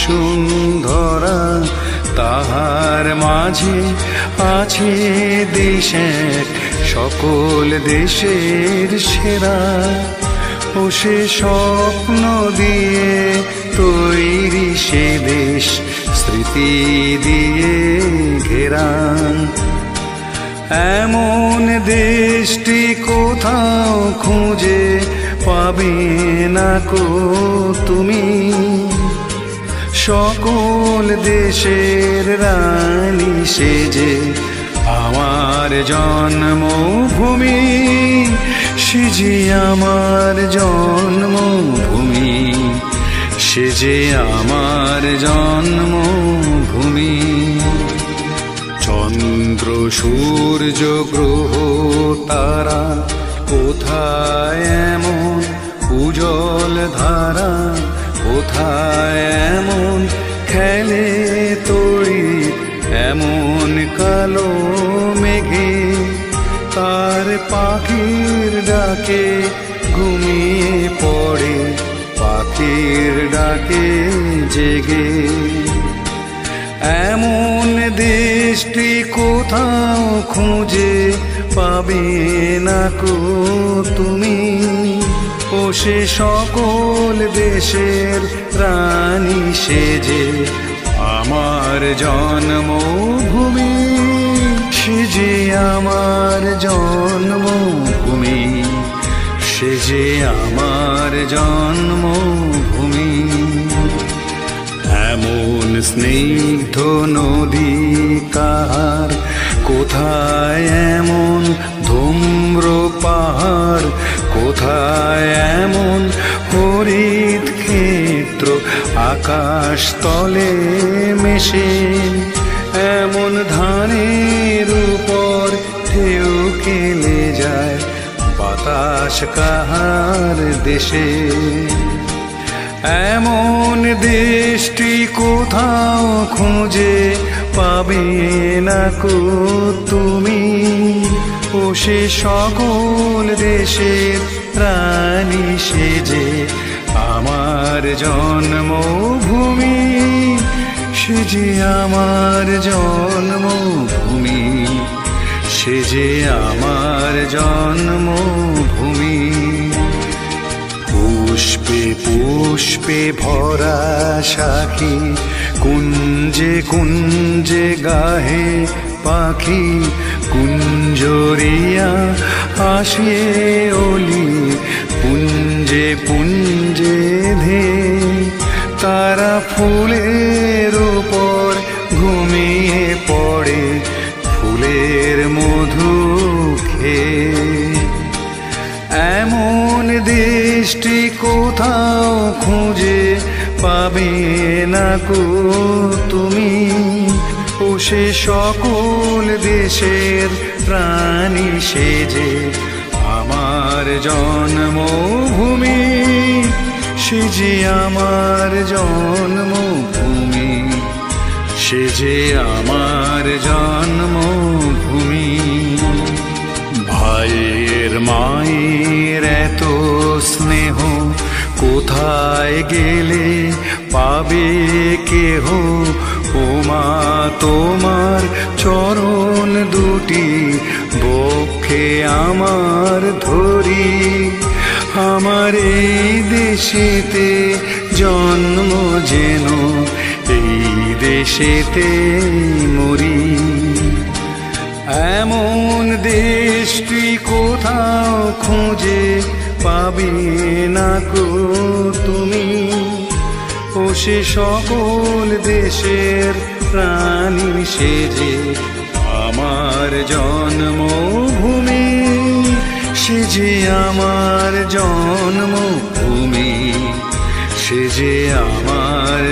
বসুন্ধরা, তাহার মাঝে আছে দেশ এক, সকল দেশের সেরা। ও সে স্বপ্ন দিয়ে তৈরি সে দেশ, স্মৃতি দিয়ে ঘেরা। এমন দেশটি কোথাও খুঁজে পাবে না কো তুমি, সকল দেশের রানী সেজে আমার জন্মভূমি, সে যে আমার জন্মভূমি, সে যে আমার জন্মভূমি। চন্দ্র সূর্য গ্রহ তারা, কোথায় এমন উজ্জ্বল ধারা, কোথায় এমন খেলে তড়িৎ, এমন কালো মেঘে তার পাখির ডাকে ঘুমিয়ে পড়ে, পাখির ডাকে জেগে। এমন দেশটি কোথাও খুঁজে পাবে না কো তুমি, ও সে সকল দেশের রানী সেজে আমার জন্মভূমি, সে যে আমার জন্মভূমি, সে যে আমার জন্মভূমি। এমন স্নিগ্ধ নদী কাহার, কোথায় এমন ধূম্র পাহাড়, কোথায় এমন হরিত ক্ষেত্র আকাশ তলে মেশে, এমন ধানের উপর ঢেউ খেলে যায় বাতাস কাহার দেশে। এমন দেশটি কোথাও খুঁজে পাবে না কো তুমি, ও সে সকল দেশের রানী সেজে আমার জন্মভূমি, সে যে আমার জন্মভূমি, সে যে আমার জন্মভূমি। পুষ্পে পুষ্পে ভরা সাখী, কুঞ্জে কুঞ্জে গাহে পাখি, কুঞ্জরিয়া আসে ওলি, পুঞ্জে পুঞ্জে ধে তারা ফুলের উপর ঘুমিয়ে পড়ে, ফুলের মধু খেয়ে। এমন দেশটি কোথাও খুঁজে পাবে না কো তুমি, ও সে সকল দেশের রানী সেজে আমার জন্মভূমি, সে যে আমার জন্মভূমি, সে যে আমার জন্মভূমি। ভাইয়ের মায়ের এত স্নেহ কোথায় গেলে পাবে কেহ, ও মা তোমার চরণ দুটি বক্ষে আমার ধরি, আমার এই দেশেতে জন্ম যেন এই দেশেতে মরি। এমন দেশটি কোথাও খুঁজে পাবে না কো তুমি, ও সে সকল দেশের রানী সেজে আমার জন্মভূমি, সে যে আমার জন্মভূমি, সে যে আমার